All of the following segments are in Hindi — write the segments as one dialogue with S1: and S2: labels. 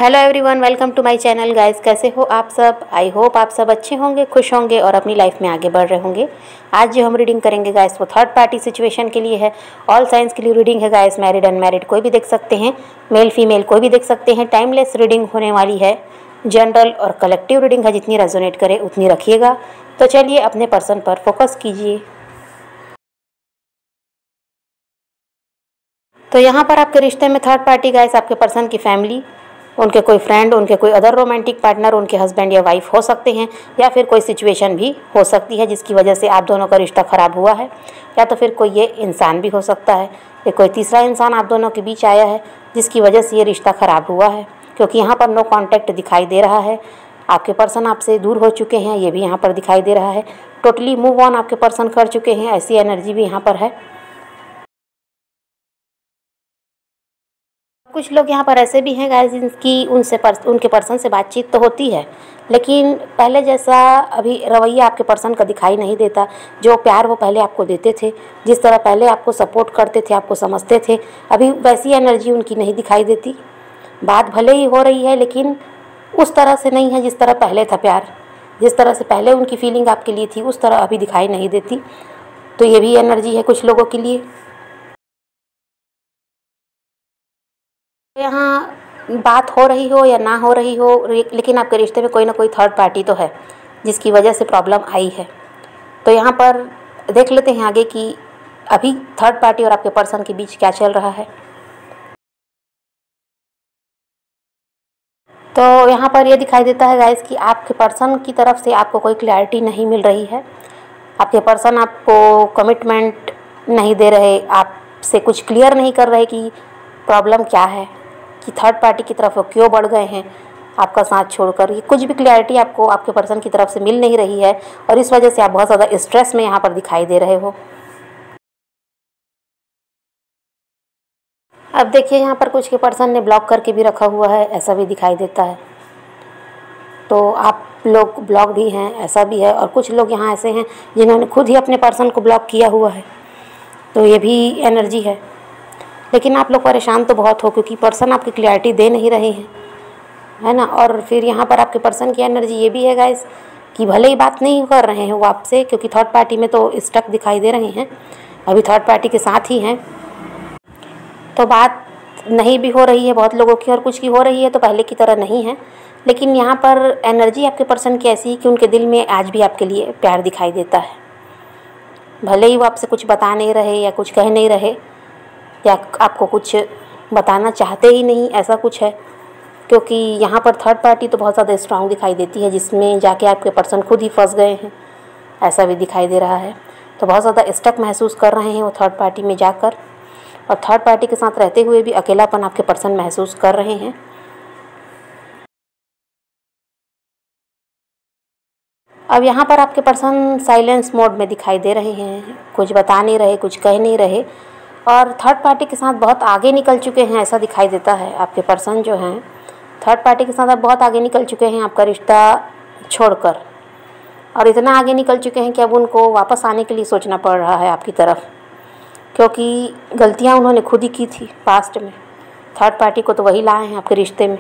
S1: Hello everyone, welcome to my channel guys. कैसे हो आप सब? आई होप आप सब अच्छे होंगे, खुश होंगे और अपनी लाइफ में आगे बढ़ रहे होंगे। आज जो हम रीडिंग करेंगे गाइस वो थर्ड पार्टी सिचुएशन के लिए है। ऑल साइंस के लिए रीडिंग है गाइस। मैरिड अनमैरिड कोई भी देख सकते हैं, मेल फीमेल कोई भी देख सकते हैं। टाइमलेस रीडिंग होने वाली है। जनरल और कलेक्टिव रीडिंग है, जितनी रेजोनेट करे उतनी रखिएगा। तो चलिए अपने पर्सन पर फोकस कीजिए। तो यहाँ पर आपके रिश्ते में थर्ड पार्टी गाइस, आपके पर्सन की फैमिली, उनके कोई फ्रेंड, उनके कोई अदर रोमांटिक पार्टनर, उनके हस्बैंड या वाइफ हो सकते हैं, या फिर कोई सिचुएशन भी हो सकती है जिसकी वजह से आप दोनों का रिश्ता ख़राब हुआ है। या तो फिर कोई ये इंसान भी हो सकता है, या कोई तीसरा इंसान आप दोनों के बीच आया है जिसकी वजह से ये रिश्ता ख़राब हुआ है। क्योंकि यहाँ पर नो कॉन्टैक्ट दिखाई दे रहा है। आपके पर्सन आपसे दूर हो चुके हैं, ये भी यहाँ पर दिखाई दे रहा है। टोटली मूव ऑन आपके पर्सन कर चुके हैं, ऐसी एनर्जी भी यहाँ पर है। कुछ लोग यहाँ पर ऐसे भी हैं गाइस जिनकी उनके पर्सन से बातचीत तो होती है, लेकिन पहले जैसा अभी रवैया आपके पर्सन का दिखाई नहीं देता। जो प्यार वो पहले आपको देते थे, जिस तरह पहले आपको सपोर्ट करते थे, आपको समझते थे, अभी वैसी एनर्जी उनकी नहीं दिखाई देती। बात भले ही हो रही है लेकिन उस तरह से नहीं है जिस तरह पहले था प्यार। जिस तरह से पहले उनकी फीलिंग आपके लिए थी उस तरह अभी दिखाई नहीं देती। तो ये भी एनर्जी है कुछ लोगों के लिए। यहाँ बात हो रही हो या ना हो रही हो, लेकिन आपके रिश्ते में कोई ना कोई थर्ड पार्टी तो है जिसकी वजह से प्रॉब्लम आई है। तो यहाँ पर देख लेते हैं आगे कि अभी थर्ड पार्टी और आपके पर्सन के बीच क्या चल रहा है। तो यहाँ पर ये दिखाई देता है गाइस कि आपके पर्सन की तरफ से आपको कोई क्लैरिटी नहीं मिल रही है। आपके पर्सन आपको कमिटमेंट नहीं दे रहे, आपसे कुछ क्लियर नहीं कर रहे कि प्रॉब्लम क्या है, कि थर्ड पार्टी की तरफ वो क्यों बढ़ गए हैं आपका साथ छोड़कर। ये कुछ भी क्लैरिटी आपको आपके पर्सन की तरफ से मिल नहीं रही है और इस वजह से आप बहुत ज़्यादा स्ट्रेस में यहाँ पर दिखाई दे रहे हो। अब देखिए यहाँ पर कुछ के पर्सन ने ब्लॉक करके भी रखा हुआ है, ऐसा भी दिखाई देता है। तो आप लोग ब्लॉक भी हैं, ऐसा भी है। और कुछ लोग यहाँ ऐसे हैं जिन्होंने खुद ही अपने पर्सन को ब्लॉक किया हुआ है, तो ये भी एनर्जी है। लेकिन आप लोग परेशान तो बहुत हो क्योंकि पर्सन आपकी क्लैरिटी दे नहीं रहे हैं, है ना। और फिर यहाँ पर आपके पर्सन की एनर्जी ये भी है गाइस कि भले ही बात नहीं कर रहे हैं वो आपसे, क्योंकि थर्ड पार्टी में तो स्टक दिखाई दे रहे हैं, अभी थर्ड पार्टी के साथ ही हैं। तो बात नहीं भी हो रही है बहुत लोगों की और कुछ की हो रही है, तो पहले की तरह नहीं है। लेकिन यहाँ पर एनर्जी आपके पर्सन की ऐसी है कि उनके दिल में आज भी आपके लिए प्यार दिखाई देता है। भले ही वो आपसे कुछ बता नहीं रहे या कुछ कह नहीं रहे या आपको कुछ बताना चाहते ही नहीं, ऐसा कुछ है। क्योंकि यहाँ पर थर्ड पार्टी तो बहुत ज़्यादा स्ट्रांग दिखाई देती है, जिसमें जाके आपके पर्सन खुद ही फंस गए हैं, ऐसा भी दिखाई दे रहा है। तो बहुत ज़्यादा स्टक महसूस कर रहे हैं वो थर्ड पार्टी में जाकर, और थर्ड पार्टी के साथ रहते हुए भी अकेलापन आपके पर्सन महसूस कर रहे हैं। अब यहाँ पर आपके पर्सन साइलेंस मोड में दिखाई दे रहे हैं, कुछ बता नहीं रहे, कुछ कह नहीं रहे, और थर्ड पार्टी के साथ बहुत आगे निकल चुके हैं, ऐसा दिखाई देता है। आपके पर्सन जो हैं थर्ड पार्टी के साथ अब बहुत आगे निकल चुके हैं आपका रिश्ता छोड़कर, और इतना आगे निकल चुके हैं कि अब उनको वापस आने के लिए सोचना पड़ रहा है आपकी तरफ, क्योंकि गलतियां उन्होंने खुद ही की थी पास्ट में। थर्ड पार्टी को तो वही लाए हैं आपके रिश्ते में।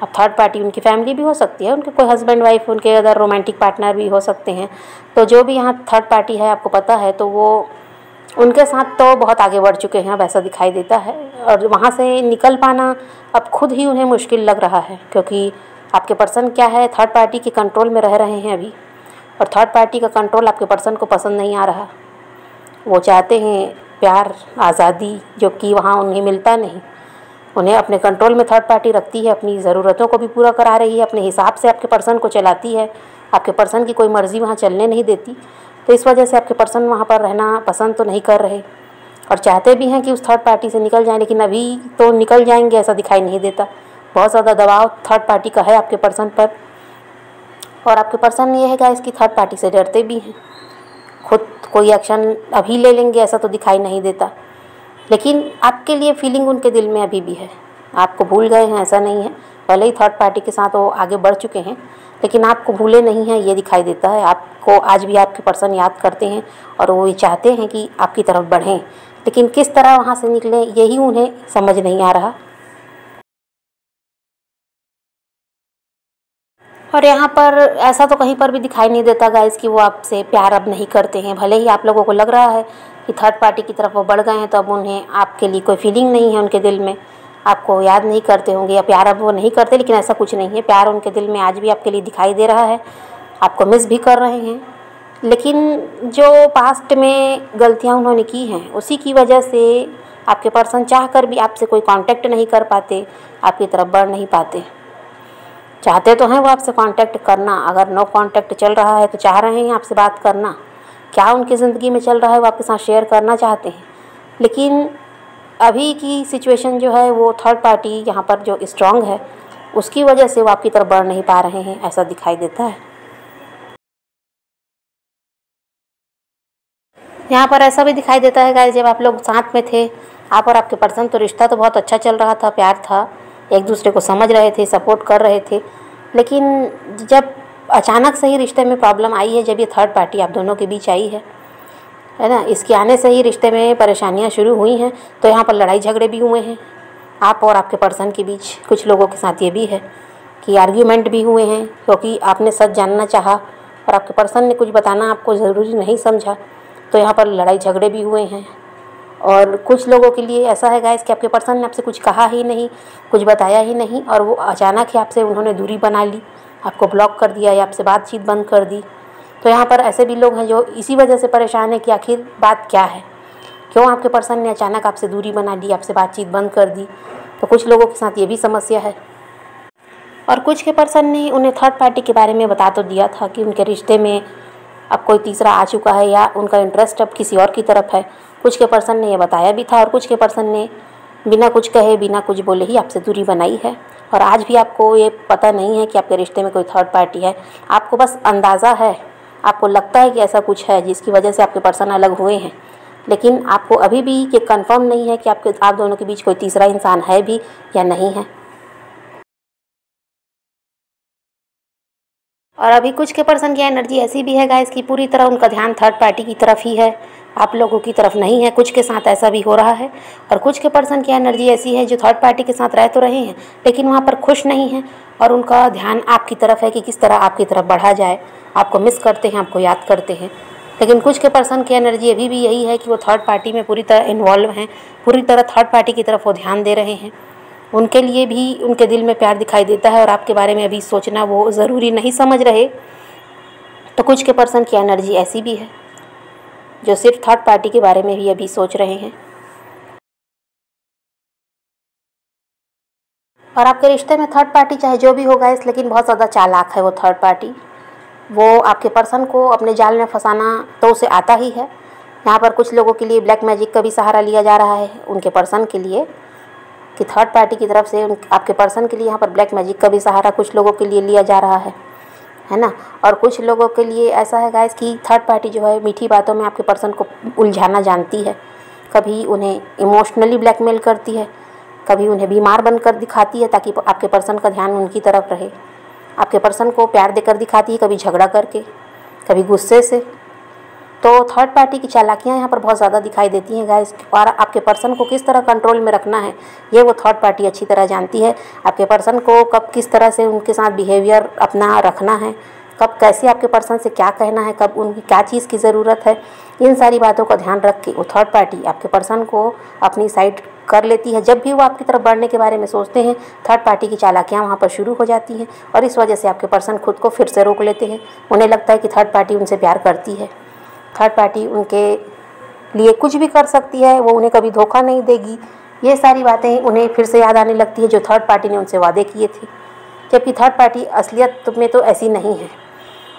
S1: अब थर्ड पार्टी उनकी फैमिली भी हो सकती है, उनके कोई हस्बैंड वाइफ, उनके अदर रोमांटिक पार्टनर भी हो सकते हैं। तो जो भी यहाँ थर्ड पार्टी है आपको पता है, तो वो उनके साथ तो बहुत आगे बढ़ चुके हैं, अब ऐसा दिखाई देता है। और वहाँ से निकल पाना अब खुद ही उन्हें मुश्किल लग रहा है, क्योंकि आपके पर्सन क्या है, थर्ड पार्टी के कंट्रोल में रह रहे हैं अभी, और थर्ड पार्टी का कंट्रोल आपके पर्सन को पसंद नहीं आ रहा। वो चाहते हैं प्यार, आज़ादी, जो कि वहाँ उन्हें मिलता नहीं। उन्हें अपने कंट्रोल में थर्ड पार्टी रखती है, अपनी ज़रूरतों को भी पूरा करा रही है, अपने हिसाब से आपके पर्सन को चलाती है, आपके पर्सन की कोई मर्ज़ी वहाँ चलने नहीं देती। तो इस वजह से आपके पर्सन वहाँ पर रहना पसंद तो नहीं कर रहे, और चाहते भी हैं कि उस थर्ड पार्टी से निकल जाएं, लेकिन अभी तो निकल जाएंगे ऐसा दिखाई नहीं देता। बहुत ज़्यादा दबाव थर्ड पार्टी का है आपके पर्सन पर, और आपके पर्सन ये है कि इसकी थर्ड पार्टी से डरते भी हैं। खुद कोई एक्शन अभी ले लेंगे ऐसा तो दिखाई नहीं देता, लेकिन आपके लिए फीलिंग उनके दिल में अभी भी है। आपको भूल गए हैं ऐसा नहीं है, भले ही थर्ड पार्टी के साथ वो आगे बढ़ चुके हैं, लेकिन आपको भूले नहीं हैं, ये दिखाई देता है। आपको आज भी आपके पर्सन याद करते हैं और वो ये चाहते हैं कि आपकी तरफ बढ़ें, लेकिन किस तरह वहाँ से निकलें यही उन्हें समझ नहीं आ रहा। और यहाँ पर ऐसा तो कहीं पर भी दिखाई नहीं देता गाइस कि वो आपसे प्यार अब नहीं करते हैं। भले ही आप लोगों को लग रहा है कि थर्ड पार्टी की तरफ वो बढ़ गए हैं, तो अब उन्हें आपके लिए कोई फीलिंग नहीं है उनके दिल में, आपको याद नहीं करते होंगे या प्यार अब वो नहीं करते, लेकिन ऐसा कुछ नहीं है। प्यार उनके दिल में आज भी आपके लिए दिखाई दे रहा है, आपको मिस भी कर रहे हैं। लेकिन जो पास्ट में गलतियाँ उन्होंने की हैं, उसी की वजह से आपके पर्सन चाह कर भी आपसे कोई कांटेक्ट नहीं कर पाते, आपकी तरफ बढ़ नहीं पाते। चाहते तो हैं वो आपसे कांटेक्ट करना, अगर नो कांटेक्ट चल रहा है तो चाह रहे हैं आपसे बात करना, क्या उनकी ज़िंदगी में चल रहा है वो आपके साथ शेयर करना चाहते हैं। लेकिन अभी की सिचुएशन जो है वो थर्ड पार्टी यहाँ पर जो स्ट्रांग है, उसकी वजह से वो आपकी तरफ बढ़ नहीं पा रहे हैं, ऐसा दिखाई देता है। यहाँ पर ऐसा भी दिखाई देता है गाइस, जब आप लोग साथ में थे, आप और आपके पर्सन, तो रिश्ता तो बहुत अच्छा चल रहा था, प्यार था, एक दूसरे को समझ रहे थे, सपोर्ट कर रहे थे। लेकिन जब अचानक से ही रिश्ते में प्रॉब्लम आई है, जब ये थर्ड पार्टी आप दोनों के बीच आई है ना, इसके आने से ही रिश्ते में परेशानियाँ शुरू हुई हैं। तो यहाँ पर लड़ाई झगड़े भी हुए हैं आप और आपके पर्सन के बीच। कुछ लोगों के साथ ये भी है कि आर्ग्यूमेंट भी हुए हैं, क्योंकि आपने सच जानना चाहा और आपके पर्सन ने कुछ बताना आपको ज़रूरी नहीं समझा, तो यहाँ पर लड़ाई झगड़े भी हुए हैं। और कुछ लोगों के लिए ऐसा है गाइस कि आपके पर्सन ने आपसे कुछ कहा ही नहीं, कुछ बताया ही नहीं, और वो अचानक ही आपसे उन्होंने दूरी बना ली, आपको ब्लॉक कर दिया या आपसे बातचीत बंद कर दी। तो यहाँ पर ऐसे भी लोग हैं जो इसी वजह से परेशान है कि आखिर बात क्या है, क्यों आपके पर्सन ने अचानक आपसे दूरी बना ली, आपसे बातचीत बंद कर दी। तो कुछ लोगों के साथ ये भी समस्या है। और कुछ के पर्सन ने उन्हें थर्ड पार्टी के बारे में बता तो दिया था कि उनके रिश्ते में अब कोई तीसरा आ चुका है या उनका इंटरेस्ट अब किसी और की तरफ है। कुछ के पर्सन ने ये बताया भी था, और कुछ के पर्सन ने बिना कुछ कहे, बिना कुछ बोले ही आपसे दूरी बनाई है। और आज भी आपको ये पता नहीं है कि आपके रिश्ते में कोई थर्ड पार्टी है, आपको बस अंदाज़ा है, आपको लगता है कि ऐसा कुछ है जिसकी वजह से आपके पर्सन अलग हुए हैं। लेकिन आपको अभी भी ये कंफर्म नहीं है कि आप दोनों के बीच कोई तीसरा इंसान है भी या नहीं है। और अभी कुछ के पर्सन की एनर्जी ऐसी भी है गाइस कि पूरी तरह उनका ध्यान थर्ड पार्टी की तरफ ही है, आप लोगों की तरफ नहीं है। कुछ के साथ ऐसा भी हो रहा है। और कुछ के पर्सन की एनर्जी ऐसी है जो थर्ड पार्टी के साथ रह तो रहे हैं, लेकिन वहाँ पर खुश नहीं हैं, और उनका ध्यान आपकी तरफ है कि किस तरह आपकी तरफ बढ़ा जाए। आपको मिस करते हैं, आपको याद करते हैं। लेकिन कुछ के पर्सन की एनर्जी अभी भी यही है कि वो थर्ड पार्टी में पूरी तरह इन्वॉल्व हैं, पूरी तरह थर्ड पार्टी की तरफ वो ध्यान दे रहे हैं। उनके लिए भी उनके दिल में प्यार दिखाई देता है, और आपके बारे में अभी सोचना वो ज़रूरी नहीं समझ रहे। तो कुछ के पर्सन की एनर्जी ऐसी भी है जो सिर्फ थर्ड पार्टी के बारे में भी अभी सोच रहे हैं। और आपके रिश्ते में थर्ड पार्टी चाहे जो भी होगा इस, लेकिन बहुत ज़्यादा चालाक है वो थर्ड पार्टी। वो आपके पर्सन को अपने जाल में फंसाना तो उसे आता ही है। यहाँ पर कुछ लोगों के लिए ब्लैक मैजिक का भी सहारा लिया जा रहा है उनके पर्सन के लिए, कि थर्ड पार्टी की तरफ से आपके पर्सन के लिए यहाँ पर ब्लैक मैजिक का भी सहारा कुछ लोगों के लिए लिया जा रहा है ना। और कुछ लोगों के लिए ऐसा है गाइस कि थर्ड पार्टी जो है मीठी बातों में आपके पर्सन को उलझाना जानती है। कभी उन्हें इमोशनली ब्लैकमेल करती है, कभी उन्हें बीमार बनकर दिखाती है ताकि आपके पर्सन का ध्यान उनकी तरफ रहे। आपके पर्सन को प्यार देकर दिखाती है, कभी झगड़ा करके, कभी गुस्से से। तो थर्ड पार्टी की चालाकियाँ यहाँ पर बहुत ज़्यादा दिखाई देती हैं गाइस। और आपके पर्सन को किस तरह कंट्रोल में रखना है ये वो थर्ड पार्टी अच्छी तरह जानती है। आपके पर्सन को कब किस तरह से उनके साथ बिहेवियर अपना रखना है, कब कैसे आपके पर्सन से क्या कहना है, कब उनकी क्या चीज़ की ज़रूरत है, इन सारी बातों का ध्यान रख के वो थर्ड पार्टी आपके पर्सन को अपनी साइड कर लेती है। जब भी वो आपकी तरफ बढ़ने के बारे में सोचते हैं, थर्ड पार्टी की चालाकियाँ वहाँ पर शुरू हो जाती हैं, और इस वजह से आपके पर्सन खुद को फिर से रोक लेते हैं। उन्हें लगता है कि थर्ड पार्टी उनसे प्यार करती है, थर्ड पार्टी उनके लिए कुछ भी कर सकती है, वो उन्हें कभी धोखा नहीं देगी। ये सारी बातें उन्हें फिर से याद आने लगती है जो थर्ड पार्टी ने उनसे वादे किए थे, जबकि थर्ड पार्टी असलियत में तो ऐसी नहीं है।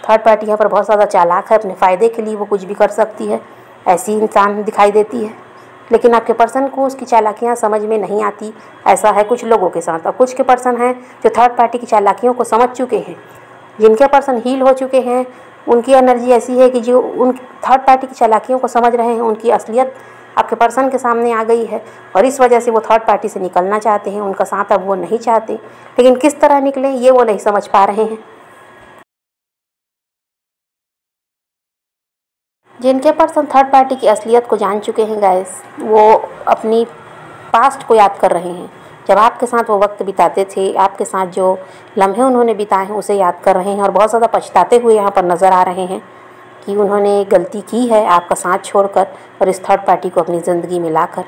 S1: थर्ड पार्टी यहाँ पर बहुत ज़्यादा चालाक है, अपने फ़ायदे के लिए वो कुछ भी कर सकती है, ऐसी इंसान दिखाई देती है। लेकिन आपके पर्सन को उसकी चालाकियाँ समझ में नहीं आती। ऐसा है कुछ लोगों के साथ। और कुछ के पर्सन हैं जो थर्ड पार्टी की चालाकियों को समझ चुके हैं, जिनके पर्सन हील हो चुके हैं। उनकी एनर्जी ऐसी है कि जो उन थर्ड पार्टी की चालाकियों को समझ रहे हैं, उनकी असलियत आपके पर्सन के सामने आ गई है, और इस वजह से वो थर्ड पार्टी से निकलना चाहते हैं। उनका साथ अब वो नहीं चाहते, लेकिन किस तरह निकलें ये वो नहीं समझ पा रहे हैं। जिनके पर्सन थर्ड पार्टी की असलियत को जान चुके हैं गाइस, वो अपनी पास्ट को याद कर रहे हैं, जब आपके साथ वो वक्त बिताते थे, आपके साथ जो लम्हे उन्होंने बिताए हैं उसे याद कर रहे हैं और बहुत ज़्यादा पछताते हुए यहाँ पर नज़र आ रहे हैं कि उन्होंने गलती की है आपका साथ छोड़कर और इस थर्ड पार्टी को अपनी ज़िंदगी में लाकर।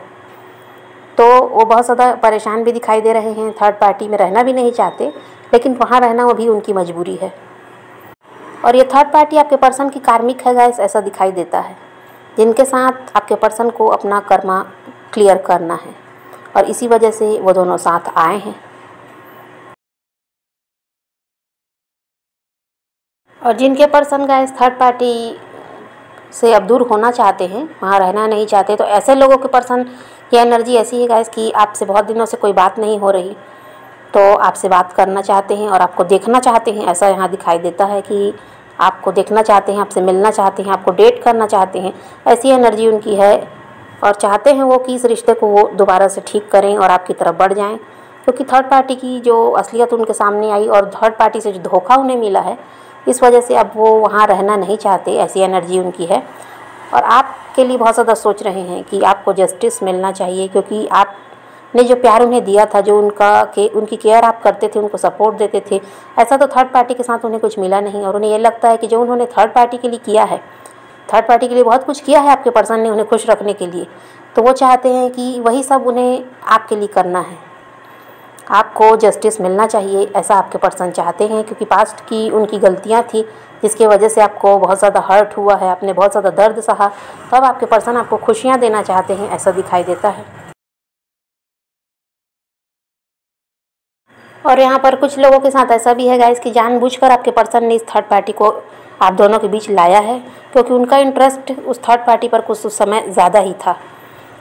S1: तो वो बहुत ज़्यादा परेशान भी दिखाई दे रहे हैं, थर्ड पार्टी में रहना भी नहीं चाहते, लेकिन वहाँ रहना वो भी उनकी मजबूरी है। और ये थर्ड पार्टी आपके पर्सन की कार्मिक है गाइस, ऐसा दिखाई देता है, जिनके साथ आपके पर्सन को अपना कर्मा क्लियर करना है और इसी वजह से वो दोनों साथ आए हैं। और जिनके पर्सन गाइस थर्ड पार्टी से अब दूर होना चाहते हैं, वहाँ रहना नहीं चाहते, तो ऐसे लोगों के पर्सन की एनर्जी ऐसी है गाइस कि आपसे बहुत दिनों से कोई बात नहीं हो रही, तो आपसे बात करना चाहते हैं और आपको देखना चाहते हैं। ऐसा यहाँ दिखाई देता है कि आपको देखना चाहते हैं, आपसे मिलना चाहते हैं, आपको डेट करना चाहते हैं, ऐसी एनर्जी उनकी है। और चाहते हैं वो कि इस रिश्ते को वो दोबारा से ठीक करें और आपकी तरफ बढ़ जाएं, क्योंकि थर्ड पार्टी की जो असलियत उनके सामने आई और थर्ड पार्टी से जो धोखा उन्हें मिला है, इस वजह से अब वो वहाँ रहना नहीं चाहते, ऐसी एनर्जी उनकी है। और आपके लिए बहुत ज़्यादा सोच रहे हैं कि आपको जस्टिस मिलना चाहिए, क्योंकि आपने जो प्यार उन्हें दिया था, जो उनकी केयर आप करते थे, उनको सपोर्ट देते थे, ऐसा तो थर्ड पार्टी के साथ उन्हें कुछ मिला नहीं। और उन्हें ये लगता है कि जो उन्होंने थर्ड पार्टी के लिए किया है, थर्ड पार्टी के लिए बहुत कुछ किया है आपके पर्सन ने उन्हें खुश रखने के लिए, तो वो चाहते हैं कि वही सब उन्हें आपके लिए करना है। आपको जस्टिस मिलना चाहिए, ऐसा आपके पर्सन चाहते हैं, क्योंकि पास्ट की उनकी गलतियां थी जिसकी वजह से आपको बहुत ज़्यादा हर्ट हुआ है, आपने बहुत ज़्यादा दर्द सहा, तो अब आपके पर्सन आपको खुशियां देना चाहते हैं, ऐसा दिखाई देता है। और यहाँ पर कुछ लोगों के साथ ऐसा भी है गाइस कि जानबूझकर आपके पर्सन ने इस थर्ड पार्टी को आप दोनों के बीच लाया है, क्योंकि उनका इंटरेस्ट उस थर्ड पार्टी पर कुछ उस समय ज़्यादा ही था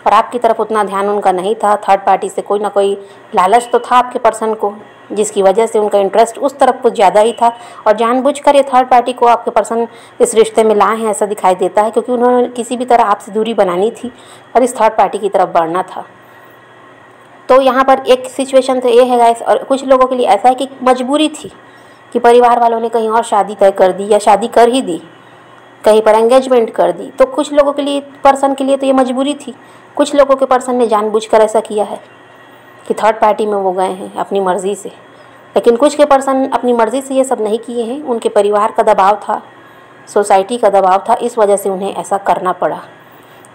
S1: और आपकी तरफ उतना ध्यान उनका नहीं था। थर्ड पार्टी से कोई ना कोई लालच तो था आपके पर्सन को, जिसकी वजह से उनका इंटरेस्ट उस तरफ कुछ ज़्यादा ही था और जानबूझकर ये थर्ड पार्टी को आपके पर्सन इस रिश्ते में लाए हैं, ऐसा दिखाई देता है, क्योंकि उन्होंने किसी भी तरह आपसे दूरी बनानी थी और इस थर्ड पार्टी की तरफ बढ़ना था। तो यहाँ पर एक सिचुएशन तो ये है गाइस, और कुछ लोगों के लिए ऐसा है कि मजबूरी थी कि परिवार वालों ने कहीं और शादी तय कर दी या शादी कर ही दी, कहीं पर एंगेजमेंट कर दी, तो कुछ लोगों के लिए, पर्सन के लिए तो ये मजबूरी थी। कुछ लोगों के पर्सन ने जानबूझकर ऐसा किया है कि थर्ड पार्टी में वो गए हैं अपनी मर्ज़ी से, लेकिन कुछ के पर्सन अपनी मर्ज़ी से ये सब नहीं किए हैं, उनके परिवार का दबाव था, सोसाइटी का दबाव था, इस वजह से उन्हें ऐसा करना पड़ा।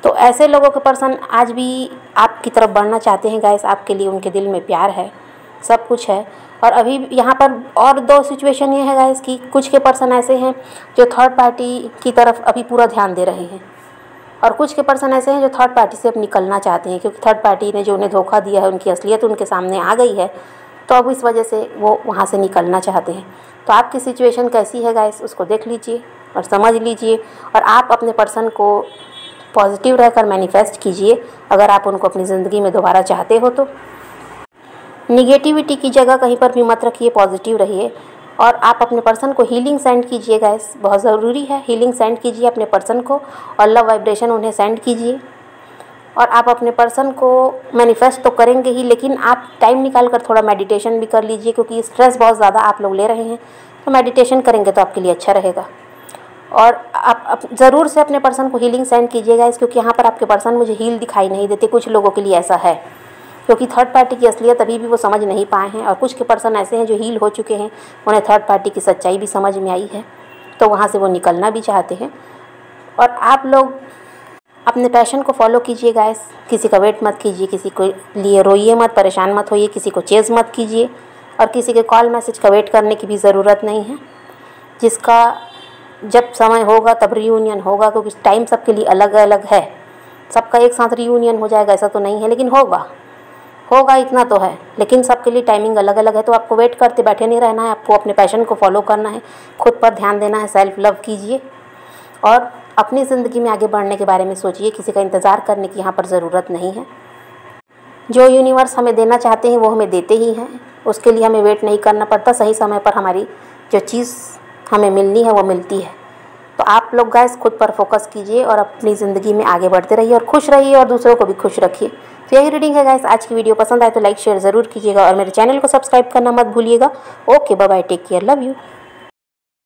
S1: तो ऐसे लोगों के पर्सन आज भी आपकी तरफ बढ़ना चाहते हैं गाइस, आपके लिए उनके दिल में प्यार है, सब कुछ है। और अभी यहाँ पर और दो सिचुएशन ये है गाइस कि कुछ के पर्सन ऐसे हैं जो थर्ड पार्टी की तरफ अभी पूरा ध्यान दे रहे हैं और कुछ के पर्सन ऐसे हैं जो थर्ड पार्टी से अब निकलना चाहते हैं, क्योंकि थर्ड पार्टी ने जो उन्हें धोखा दिया है, उनकी असलियत उनके सामने आ गई है, तो अब इस वजह से वो वहाँ से निकलना चाहते हैं। तो आपकी सिचुएशन कैसी है गाइस, उसको देख लीजिए और समझ लीजिए और आप अपने पर्सन को पॉजिटिव रहकर मैनिफेस्ट कीजिए। अगर आप उनको अपनी ज़िंदगी में दोबारा चाहते हो तो निगेटिविटी की जगह कहीं पर भी मत रखिए, पॉजिटिव रहिए। और आप अपने पर्सन को हीलिंग सेंड कीजिए गाइस, बहुत ज़रूरी है, हीलिंग सेंड कीजिए अपने पर्सन को और लव वाइब्रेशन उन्हें सेंड कीजिए। और आप अपने पर्सन को मैनिफेस्ट तो करेंगे ही, लेकिन आप टाइम निकाल कर थोड़ा मेडिटेशन भी कर लीजिए, क्योंकि स्ट्रेस बहुत ज़्यादा आप लोग ले रहे हैं, तो मेडिटेशन करेंगे तो आपके लिए अच्छा रहेगा। और आप ज़रूर से अपने पर्सन को हीलिंग सेंड कीजिएगा इस, क्योंकि यहाँ पर आपके पर्सन मुझे हील दिखाई नहीं देते। कुछ लोगों के लिए ऐसा है, क्योंकि थर्ड पार्टी की असलियत अभी भी वो समझ नहीं पाए हैं, और कुछ के पर्सन ऐसे हैं जो हील हो चुके हैं, उन्हें थर्ड पार्टी की सच्चाई भी समझ में आई है, तो वहाँ से वो निकलना भी चाहते हैं। और आप लोग अपने पैशन को फॉलो कीजिए गाइस, किसी का वेट मत कीजिए, किसी को लिए रोइए मत, परेशान मत होइए, किसी को चेज़ मत कीजिए और किसी के कॉल मैसेज का वेट करने की भी ज़रूरत नहीं है। जिसका जब समय होगा तब रियूनियन होगा, क्योंकि टाइम सबके लिए अलग अलग है, सबका एक साथ रियूनियन हो जाएगा ऐसा तो नहीं है, लेकिन होगा इतना तो है, लेकिन सबके लिए टाइमिंग अलग अलग है। तो आपको वेट करते बैठे नहीं रहना है, आपको अपने पैशन को फॉलो करना है, खुद पर ध्यान देना है, सेल्फ लव कीजिए और अपनी ज़िंदगी में आगे बढ़ने के बारे में सोचिए। किसी का इंतज़ार करने की यहाँ पर ज़रूरत नहीं है। जो यूनिवर्स हमें देना चाहते हैं वो हमें देते ही हैं, उसके लिए हमें वेट नहीं करना पड़ता, सही समय पर हमारी जो चीज़ हमें मिलनी है वो मिलती है। तो आप लोग गाइस खुद पर फोकस कीजिए और अपनी ज़िंदगी में आगे बढ़ते रहिए और खुश रहिए और दूसरों को भी खुश रखिए। तो यही रीडिंग है गाइस। आज की वीडियो पसंद आए तो लाइक शेयर ज़रूर कीजिएगा और मेरे चैनल को सब्सक्राइब करना मत भूलिएगा। Okay, bye bye, take care, love you.